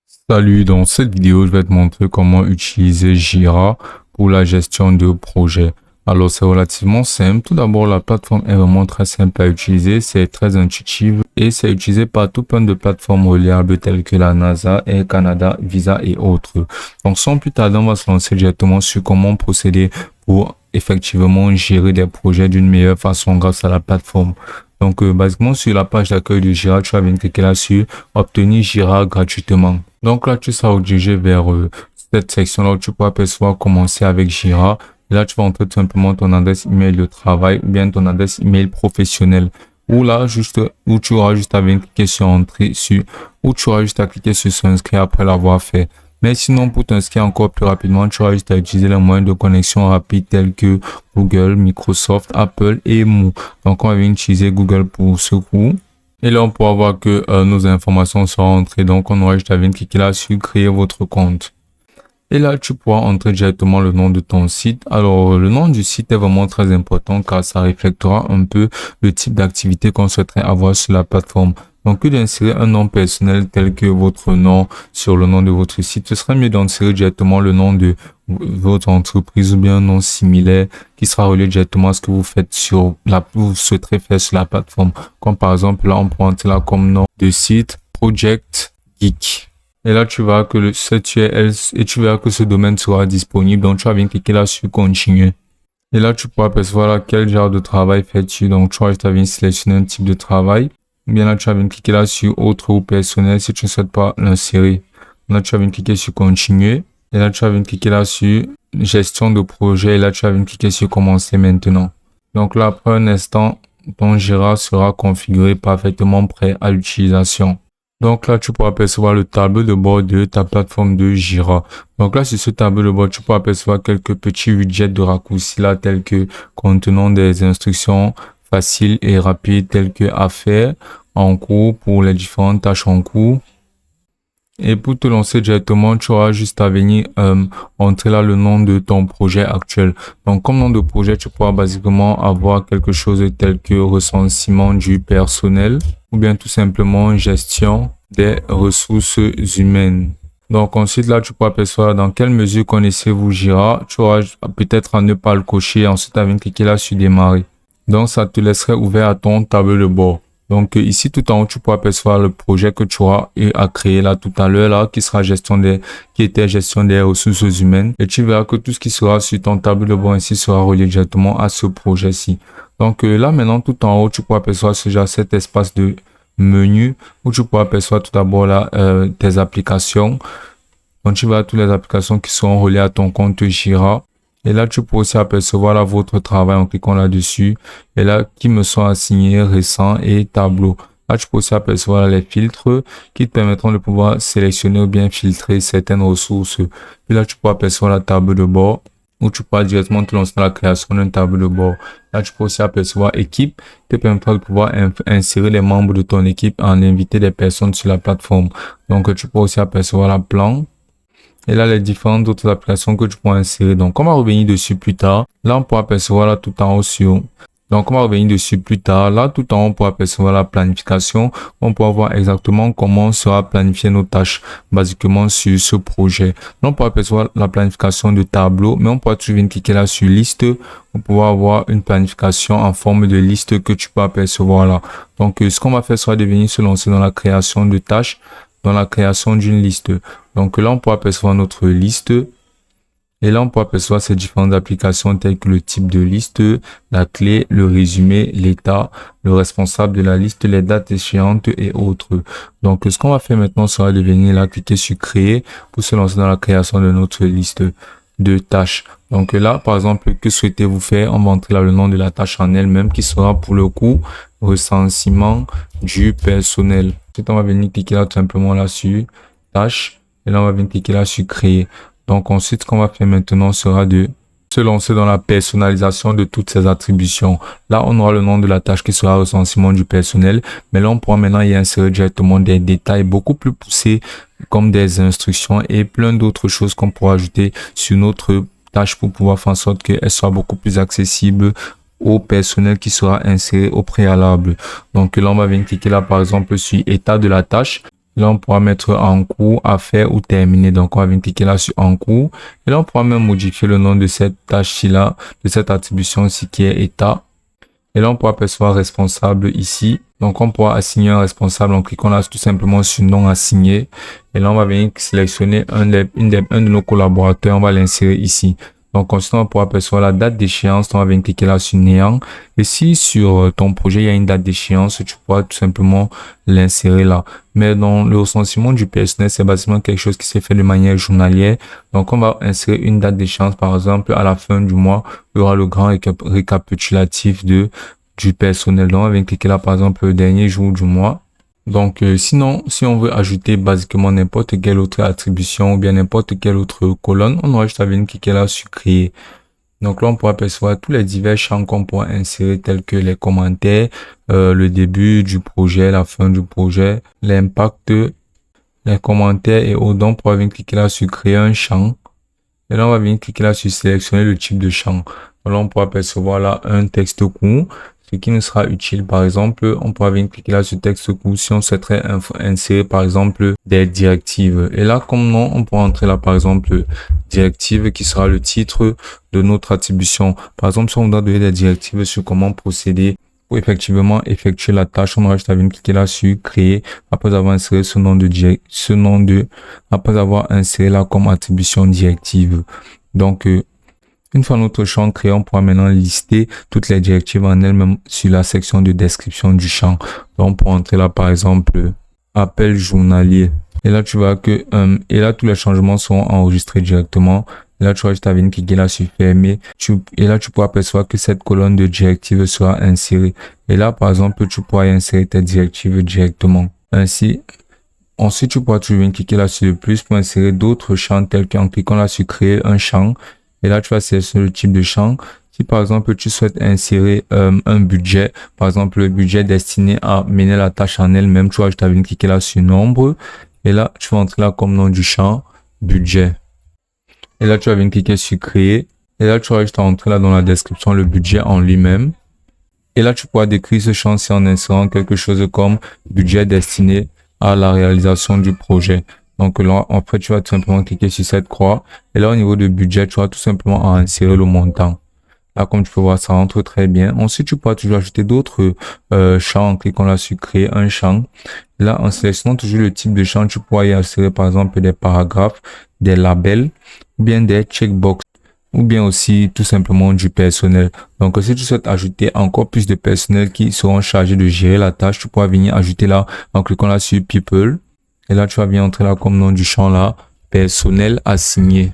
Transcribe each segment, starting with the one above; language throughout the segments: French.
Salut, dans cette vidéo, je vais te montrer comment utiliser Jira pour la gestion de projets. Alors, c'est relativement simple. Tout d'abord, la plateforme est vraiment très simple à utiliser. C'est très intuitif et c'est utilisé par tout plein de plateformes reliables telles que la NASA, Air Canada, Visa et autres. Donc, sans plus tarder, on va se lancer directement sur comment procéder pour effectivement gérer des projets d'une meilleure façon grâce à la plateforme. Donc, basiquement, sur la page d'accueil de Jira, tu vas venir cliquer là-dessus, obtenir Jira gratuitement. Donc là, tu seras redirigé vers cette section-là où tu pourras apercevoir commencer avec Jira. Et là, tu vas entrer tout simplement ton adresse email de travail ou bien ton adresse email professionnelle. Ou là, où tu auras juste à venir cliquer sur entrer sur, ou tu auras juste à cliquer sur s'inscrire après l'avoir fait. Mais sinon, pour t'inscrire encore plus rapidement, tu auras juste à utiliser les moyens de connexion rapide tels que Google, Microsoft, Apple et Mo. Donc, on va venir utiliser Google pour ce coup. Et là, on pourra voir que nos informations sont entrées. Donc, on aura juste à venir cliquer là sur créer votre compte. Et là, tu pourras entrer directement le nom de ton site. Alors, le nom du site est vraiment très important car ça reflètera un peu le type d'activité qu'on souhaiterait avoir sur la plateforme. Donc, que d'insérer un nom personnel tel que votre nom sur le nom de votre site, ce serait mieux d'insérer directement le nom de votre entreprise ou bien un nom similaire qui sera relié directement à ce que vous faites vous souhaiterez faire sur la plateforme. Comme par exemple, là, on prend là comme nom de site Project Geek. Et là, tu verras que tu verras que ce domaine sera disponible. Donc, tu vas bien cliquer là sur continuer. Et là, tu pourras apercevoir là quel genre de travail fais-tu. Donc, tu vas juste à venir sélectionner un type de travail. Bien là, tu vas venir cliquer là sur autre ou personnel si tu ne souhaites pas l'insérer. Là, tu vas venir cliquer sur continuer. Et là, tu vas venir cliquer là sur gestion de projet. Et là, tu vas venir cliquer sur commencer maintenant. Donc là, après un instant, ton Jira sera configuré parfaitement prêt à l'utilisation. Donc là, tu pourras apercevoir le tableau de bord de ta plateforme de Jira. Donc là, sur ce tableau de bord, tu pourras apercevoir quelques petits widgets de raccourcis là, tels que contenant des instructions faciles et rapides, telles que à faire en cours pour les différentes tâches en cours. Et pour te lancer directement, tu auras juste à venir entrer là le nom de ton projet actuel. Donc, comme nom de projet, tu pourras basiquement avoir quelque chose tel que recensement du personnel ou bien tout simplement gestion des ressources humaines. Donc, ensuite, là, tu pourras apercevoir dans quelle mesure connaissez-vous Jira. Tu auras peut-être à ne pas le cocher. Ensuite, à venir cliquer là sur démarrer. Donc, ça te laisserait ouvert à ton tableau de bord. Donc ici tout en haut, tu pourras apercevoir le projet que tu auras eu à créer là tout à l'heure là, qui était gestion des ressources humaines. Et tu verras que tout ce qui sera sur ton tableau de bord ici sera relié directement à ce projet-ci. Donc là maintenant tout en haut, tu pourras apercevoir cet espace de menu où tu pourras apercevoir tout d'abord là tes applications. Donc tu verras toutes les applications qui seront reliées à ton compte Jira. Et là, tu peux aussi apercevoir là votre travail en cliquant là-dessus. Et là, qui me sont assignés récents et tableau. Là, tu peux aussi apercevoir les filtres qui te permettront de pouvoir sélectionner ou bien filtrer certaines ressources. Puis là, tu peux apercevoir la table de bord où tu peux directement te lancer dans la création d'un tableau de bord. Là, tu peux aussi apercevoir équipe qui te permettra de pouvoir insérer les membres de ton équipe en inviter des personnes sur la plateforme. Donc, tu peux aussi apercevoir la plan. Et là, les différentes autres applications que tu pourras insérer. Donc, on va revenir dessus plus tard. Là, on pourra apercevoir là tout en haut Donc, on va revenir dessus plus tard. Là, tout en haut, on pourra apercevoir la planification. On pourra voir exactement comment sera planifier nos tâches, basiquement sur ce projet. Là, on pourra apercevoir la planification de tableau, mais on pourra toujours venir cliquer là sur liste pour pouvoir avoir une planification en forme de liste que tu peux apercevoir là. Donc, ce qu'on va faire sera de venir se lancer dans la création de tâches, dans la création d'une liste. Donc là, on peut apercevoir notre liste. Et là, on peut apercevoir ces différentes applications telles que le type de liste, la clé, le résumé, l'état, le responsable de la liste, les dates échéantes et autres. Donc, ce qu'on va faire maintenant sera de venir là, cliquer sur créer pour se lancer dans la création de notre liste de tâches. Donc là, par exemple, que souhaitez-vous faire? On va entrer là le nom de la tâche en elle-même qui sera pour le coup recensement du personnel. Ensuite, on va venir cliquer là tout simplement là sur tâche. Et là, on va venir cliquer là sur créer. Donc ensuite, ce qu'on va faire maintenant sera de se lancer dans la personnalisation de toutes ces attributions. Là, on aura le nom de la tâche qui sera recensement du personnel. Mais là, on pourra maintenant y insérer directement des détails beaucoup plus poussés comme des instructions et plein d'autres choses qu'on pourra ajouter sur notre tâche pour pouvoir faire en sorte qu'elle soit beaucoup plus accessible au personnel qui sera inséré au préalable. Donc là, on va venir cliquer là, par exemple, sur état de la tâche. Là, on pourra mettre en cours, à faire ou terminer. Donc, on va venir cliquer là sur en cours. Et là, on pourra même modifier le nom de cette tâche-ci là, de cette attribution-ci qui est état. Et là, on pourra percevoir responsable ici. Donc, on pourra assigner un responsable en cliquant là tout simplement sur nom assigné. Et là, on va venir sélectionner un de nos collaborateurs. On va l'insérer ici. Donc, ensuite, on pourra percevoir la date d'échéance. On va venir cliquer là sur néant. Et si sur ton projet, il y a une date d'échéance, tu pourras tout simplement l'insérer là. Mais dans le recensement du personnel, c'est basiquement quelque chose qui s'est fait de manière journalière. Donc, on va insérer une date d'échéance, par exemple, à la fin du mois, il y aura le grand récapitulatif du personnel. Donc, on va venir cliquer là, par exemple, le dernier jour du mois. Donc, sinon, si on veut ajouter basiquement n'importe quelle autre attribution ou bien n'importe quelle autre colonne, on aura juste à venir cliquer là sur créer. Donc là, on pourra percevoir tous les divers champs qu'on pourra insérer tels que les commentaires, le début du projet, la fin du projet, l'impact, les commentaires et autres. Donc, on pourra venir cliquer là sur créer un champ. Et là, on va venir cliquer là sur sélectionner le type de champ. Donc là, on pourra percevoir là un texte court. Ce qui nous sera utile, par exemple, on pourra venir cliquer là sur texte court si on souhaiterait insérer, par exemple, des directives. Et là, comme nom, on pourra entrer là, par exemple, directive qui sera le titre de notre attribution. Par exemple, si on doit donner des directives sur comment procéder pour effectivement effectuer la tâche, on aura juste à venir cliquer là sur créer après avoir inséré après avoir inséré là comme attribution directive. Donc, une fois notre champ créé, on pourra maintenant lister toutes les directives en elles-mêmes sur la section de description du champ. Donc, on pourra entrer là, par exemple, appel journalier. Et là, tu vois que, et là, tous les changements seront enregistrés directement. Et là, tu vas juste à venir cliquer là sur fermer. Et là, tu pourras percevoir que cette colonne de directives sera insérée. Et là, par exemple, tu pourras insérer tes directives directement. Ainsi, ensuite, tu pourras toujours venir cliquer là sur le plus pour insérer d'autres champs tels qu'en cliquant là sur créer un champ. Et là, tu vas sélectionner le type de champ. Si par exemple, tu souhaites insérer un budget, par exemple, le budget destiné à mener la tâche en elle-même, tu vas juste à venir cliquer là sur nombre. Et là, tu vas entrer là comme nom du champ, budget. Et là, tu vas venir cliquer sur créer. Et là, tu vas juste entrer là dans la description le budget en lui-même. Et là, tu pourras décrire ce champ en insérant quelque chose comme budget destiné à la réalisation du projet. Donc là, après, tu vas tout simplement cliquer sur cette croix. Et là, au niveau de budget, tu vas tout simplement insérer le montant. Là, comme tu peux voir, ça rentre très bien. Ensuite, tu pourras toujours ajouter d'autres champs en cliquant là sur créer un champ. Là, en sélectionnant toujours le type de champ, tu pourras y insérer par exemple des paragraphes, des labels, ou bien des checkbox, ou bien aussi tout simplement du personnel. Donc, si tu souhaites ajouter encore plus de personnel qui seront chargés de gérer la tâche, tu pourras venir ajouter là en cliquant là sur people. Et là, tu vas bien entrer là comme nom du champ là, personnel assigné.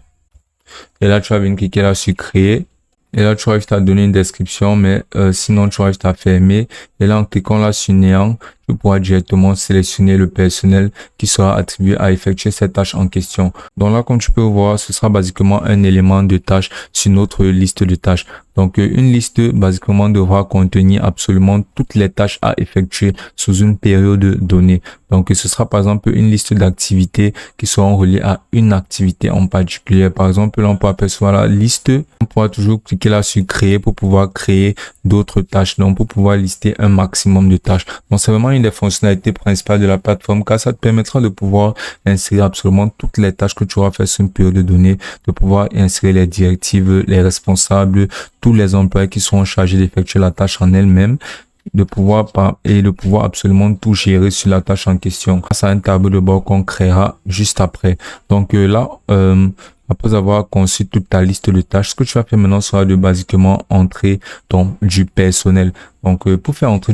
Et là, tu vas venir cliquer là sur créer. Et là, tu vas juste à donner une description, mais sinon, tu vas juste à fermer. Et là, en cliquant là sur néant, tu pourras directement sélectionner le personnel qui sera attribué à effectuer cette tâche en question. Donc là, comme tu peux voir, ce sera basiquement un élément de tâche sur notre liste de tâches. Donc, une liste basiquement devra contenir absolument toutes les tâches à effectuer sous une période donnée. Donc, ce sera par exemple une liste d'activités qui seront reliées à une activité en particulier. Par exemple, là, on peut apercevoir la liste. On pourra toujours cliquer là sur créer pour pouvoir créer d'autres tâches. Donc, pour pouvoir lister un maximum de tâches. Donc, c'est vraiment une des fonctionnalités principales de la plateforme car ça te permettra de pouvoir insérer absolument toutes les tâches que tu auras fait sur une période donnée, de pouvoir insérer les directives, les responsables, tous les employés qui seront chargés d'effectuer la tâche en elle-même, de pouvoir absolument tout gérer sur la tâche en question. Ça a un tableau de bord qu'on créera juste après. Donc là, après avoir conçu toute ta liste de tâches, ce que tu vas faire maintenant sera de basiquement entrer du personnel. Donc pour faire entrer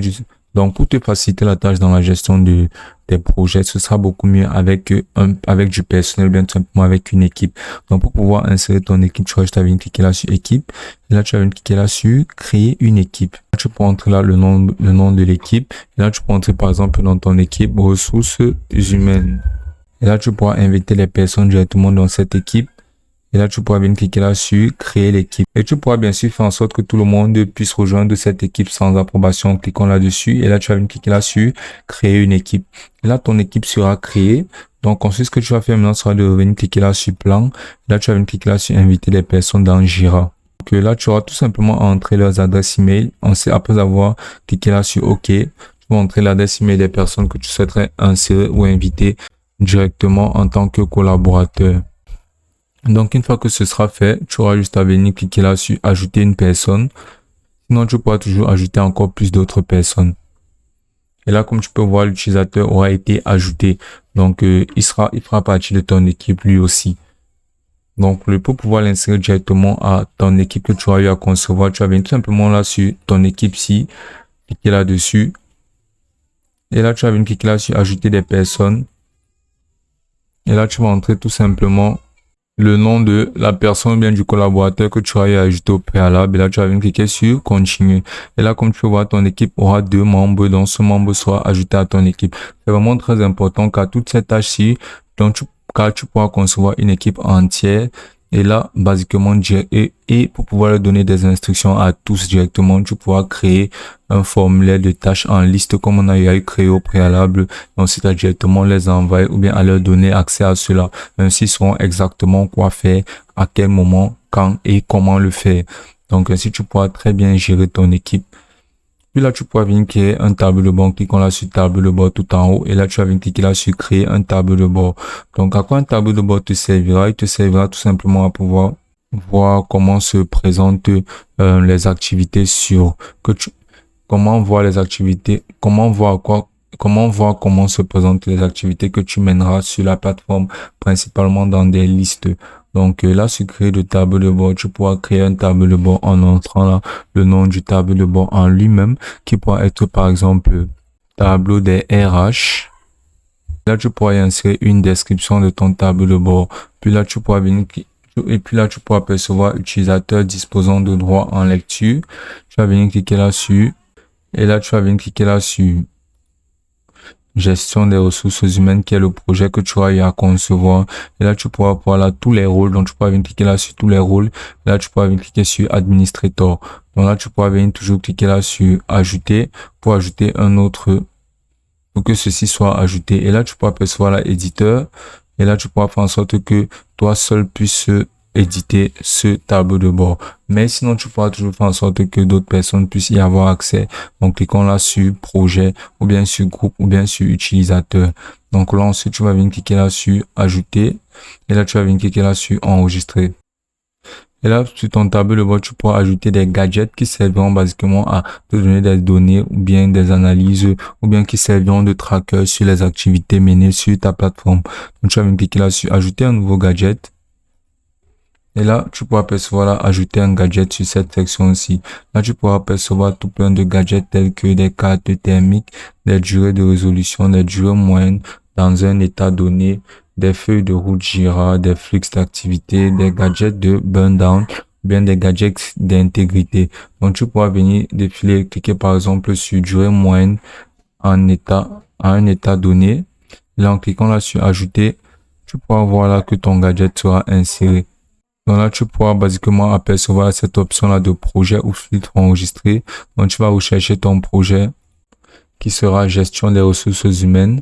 pour te faciliter la tâche dans la gestion des projets, ce sera beaucoup mieux avec du personnel, bien tout simplement avec une équipe. Donc, pour pouvoir insérer ton équipe, tu vas juste venir cliquer là sur équipe. Et là, tu vas venir cliquer là sur créer une équipe. Là, tu peux entrer là le nom de l'équipe. Et là, tu peux entrer par exemple dans ton équipe ressources humaines. Et là, tu pourras inviter les personnes directement dans cette équipe. Et là, tu pourras venir cliquer là sur créer l'équipe. Et tu pourras bien sûr faire en sorte que tout le monde puisse rejoindre cette équipe sans approbation en cliquant là-dessus. Et là, tu vas venir cliquer là sur créer une équipe. Et là, ton équipe sera créée. Donc, ensuite, ce que tu vas faire maintenant sera de venir cliquer là sur plan. Et là, tu vas venir cliquer là sur inviter les personnes dans Jira. Donc là, tu auras tout simplement à entrer leurs adresses email. Après avoir cliqué là sur OK, tu vas entrer l'adresse email des personnes que tu souhaiterais insérer ou inviter directement en tant que collaborateur. Donc, une fois que ce sera fait, tu auras juste à venir cliquer là sur ajouter une personne. Sinon, tu pourras toujours ajouter encore plus d'autres personnes. Et là, comme tu peux voir, l'utilisateur aura été ajouté. Donc, il fera partie de ton équipe lui aussi. Donc, pour pouvoir l'insérer directement à ton équipe que tu as eu à concevoir, tu vas venir tout simplement là sur ton équipe-ci, cliquer là-dessus. Et là, tu vas venir cliquer là sur ajouter des personnes. Et là, tu vas entrer tout simplement le nom de la personne ou bien du collaborateur que tu as eu à ajouter au préalable. Et là, tu vas venir cliquer sur continuer. Et là, comme tu peux voir, ton équipe aura 2 membres, dont ce membre sera ajouté à ton équipe. C'est vraiment très important car toute cette tâche-ci, car tu pourras concevoir une équipe entière. Et là, basiquement, et pour pouvoir leur donner des instructions à tous directement, tu pourras créer un formulaire de tâches en liste comme on a eu à créer au préalable. Ensuite, à directement les envoyer ou bien à leur donner accès à cela. Ainsi, ils sauront exactement quoi faire, à quel moment, quand et comment le faire. Donc, ainsi, tu pourras très bien gérer ton équipe. Puis là, tu pourras venir créer un tableau de bord. Cliquons là sur tableau de bord tout en haut. Et là, tu vas venir cliquer là sur créer un tableau de bord. Donc, à quoi un tableau de bord te servira? Il te servira tout simplement à pouvoir voir comment se présentent les activités comment voir les activités, comment voir comment se présentent les activités que tu mèneras sur la plateforme, principalement dans des listes. Donc là, sur créer de tableau de bord, tu pourras créer un tableau de bord en entrant là le nom du tableau de bord en lui-même, qui pourra être par exemple tableau des RH. Là, tu pourras y insérer une description de ton tableau de bord. Puis là, tu pourras venir et puis là, tu pourras percevoir utilisateur disposant de droits en lecture. Tu vas venir cliquer là-dessus. Et là, tu vas venir cliquer là sur gestion des ressources humaines, qui est le projet que tu as eu à concevoir. Et là, tu pourras voir là tous les rôles. Donc, tu pourras venir cliquer là sur tous les rôles. Et là, tu pourras venir cliquer sur administrateur. Donc là, tu pourras venir toujours cliquer là sur ajouter pour ajouter un autre, pour que ceci soit ajouté. Et là, tu pourras percevoir là éditeur. Et là, tu pourras faire en sorte que toi seul puisses éditer ce tableau de bord. Mais sinon, tu pourras toujours faire en sorte que d'autres personnes puissent y avoir accès. Donc, cliquons là sur projet, ou bien sur groupe, ou bien sur utilisateur. Donc là, ensuite, tu vas venir cliquer là sur ajouter. Et là, tu vas venir cliquer là sur enregistrer. Et là, sur ton tableau de bord, tu pourras ajouter des gadgets qui serviront basiquement à te donner des données ou bien des analyses ou bien qui serviront de tracker sur les activités menées sur ta plateforme. Donc, tu vas venir cliquer là sur ajouter un nouveau gadget. Et là, tu pourras percevoir là, ajouter un gadget sur cette section aussi. Là, tu pourras percevoir tout plein de gadgets tels que des cartes thermiques, des durées de résolution, des durées moyennes dans un état donné, des feuilles de route Jira, des flux d'activité, des gadgets de burn down, bien des gadgets d'intégrité. Donc, tu pourras venir défiler, cliquer par exemple sur durée moyenne à un état donné. Là, en cliquant là sur ajouter, tu pourras voir là que ton gadget sera inséré. Donc là, tu pourras basiquement apercevoir cette option-là de projet ou filtre enregistré. Donc, tu vas rechercher ton projet qui sera gestion des ressources humaines.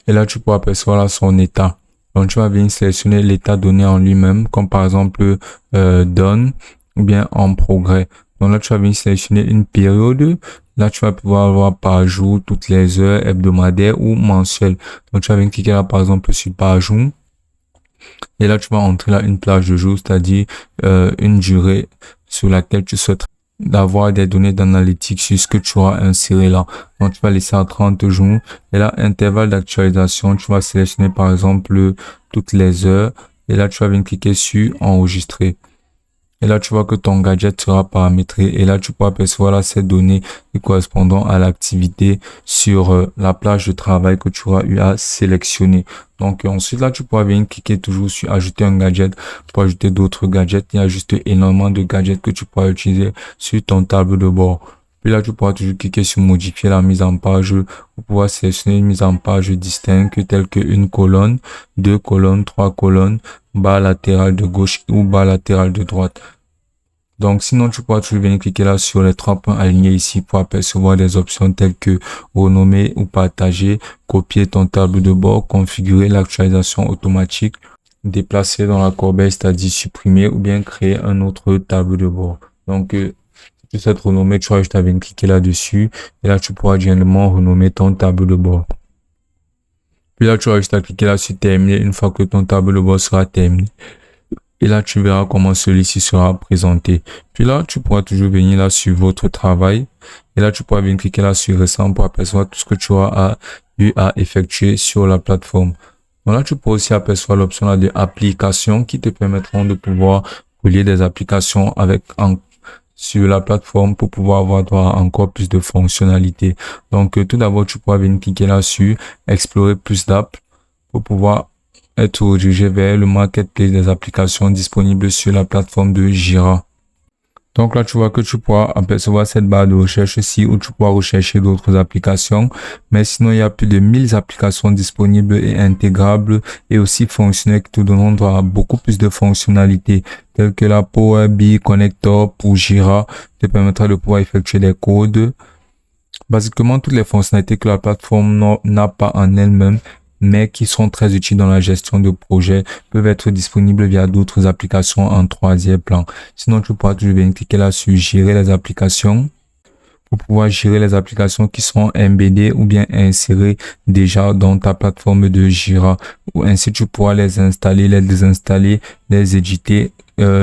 Et là, tu pourras apercevoir là son état. Donc, tu vas venir sélectionner l'état donné en lui-même, comme par exemple done ou bien en progrès. Donc là, tu vas venir sélectionner une période. Là, tu vas pouvoir voir par jour, toutes les heures, hebdomadaires ou mensuelles. Donc, tu vas venir cliquer là, par exemple, sur par jour. Et là, tu vas entrer là une plage de jour, c'est-à-dire une durée sur laquelle tu souhaites d'avoir des données d'analytique sur ce que tu auras inséré là. Donc, tu vas laisser à 30 jours. Et là, intervalle d'actualisation, tu vas sélectionner par exemple toutes les heures. Et là, tu vas venir cliquer sur enregistrer. Et là, tu vois que ton gadget sera paramétré. Et là, tu pourras percevoir là ces données qui correspondent à l'activité sur la plage de travail que tu auras eu à sélectionner. Donc, ensuite, là, tu pourras venir cliquer toujours sur ajouter un gadget pour ajouter d'autres gadgets. Il y a juste énormément de gadgets que tu pourras utiliser sur ton tableau de bord. Puis là, tu pourras toujours cliquer sur modifier la mise en page pour pouvoir sélectionner une mise en page distincte telle que une colonne, 2 colonnes, 3 colonnes, barre latérale de gauche ou barre latérale de droite. Donc, sinon, tu pourras toujours venir cliquer là sur les 3 points alignés ici pour apercevoir des options telles que renommer ou partager, copier ton tableau de bord, configurer l'actualisation automatique, déplacer dans la corbeille, c'est-à-dire supprimer ou bien créer un autre tableau de bord. Donc, tout cette renommée, tu vas juste à venir cliquer là-dessus. Et là, tu pourras directement renommer ton tableau de bord. Puis là, tu vas juste à cliquer là sur terminer une fois que ton tableau de bord sera terminé. Et là, tu verras comment celui-ci sera présenté. Puis là, tu pourras toujours venir là sur votre travail. Et là, tu pourras venir cliquer là sur récent pour apercevoir tout ce que tu auras eu à effectuer sur la plateforme. Donc là, tu pourras aussi apercevoir l'option là de applications qui te permettront de pouvoir relier des applications sur la plateforme pour pouvoir avoir droit encore plus de fonctionnalités. Donc, tout d'abord, tu pourras venir cliquer là sur explorer plus d'apps pour pouvoir être redirigé vers le marketplace des applications disponibles sur la plateforme de Jira. Donc là, tu vois que tu pourras apercevoir cette barre de recherche ici où tu pourras rechercher d'autres applications. Mais sinon, il y a plus de 1000 applications disponibles et intégrables et aussi fonctionnelles qui te donneront droit à beaucoup plus de fonctionnalités telles que la Power BI Connector pour Jira te permettra de pouvoir effectuer des codes. Basiquement, toutes les fonctionnalités que la plateforme n'a pas en elle-même, mais qui sont très utiles dans la gestion de projets, peuvent être disponibles via d'autres applications en troisième plan. Sinon, tu pourras toujours venir cliquer là sur gérer les applications pour pouvoir gérer les applications qui sont embeddées ou bien insérées déjà dans ta plateforme de Jira. Ou ainsi, tu pourras les installer, les désinstaller, les éditer,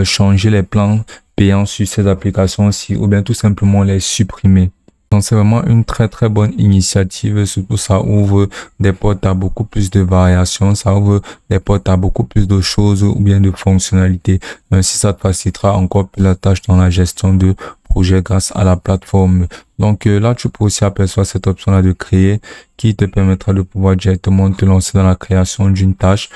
changer les plans payants sur ces applications aussi ou bien tout simplement les supprimer. Donc, c'est vraiment une très très bonne initiative, surtout ça ouvre des portes à beaucoup plus de variations, ça ouvre des portes à beaucoup plus de choses ou bien de fonctionnalités. Si ça te facilitera encore plus la tâche dans la gestion de projet grâce à la plateforme. Donc là, tu peux aussi apercevoir cette option-là de créer qui te permettra de pouvoir directement te lancer dans la création d'une tâche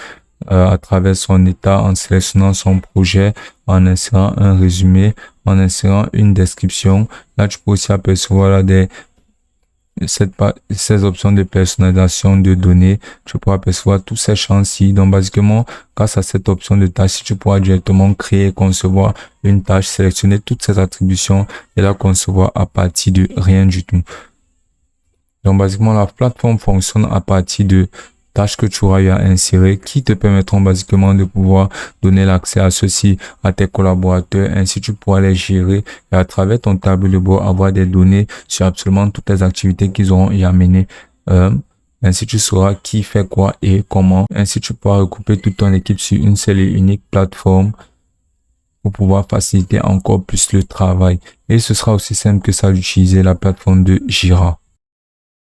à travers son état en sélectionnant son projet, en insérant un résumé, en insérant une description. Là, tu peux aussi apercevoir là ces options de personnalisation de données. Tu pourras apercevoir tous ces champs-ci. Donc, basiquement, grâce à cette option de tâche, tu pourras directement créer, concevoir une tâche, sélectionner toutes ces attributions et la concevoir à partir de rien du tout. Donc, basiquement, la plateforme fonctionne à partir de tâches que tu auras eu à insérer qui te permettront basiquement de pouvoir donner l'accès à ceci à tes collaborateurs. Ainsi, tu pourras les gérer et à travers ton tableau de bord avoir des données sur absolument toutes les activités qu'ils auront eu à mener. Ainsi, tu sauras qui fait quoi et comment. Ainsi, tu pourras regrouper toute ton équipe sur une seule et unique plateforme pour pouvoir faciliter encore plus le travail. Et ce sera aussi simple que ça d'utiliser la plateforme de Jira.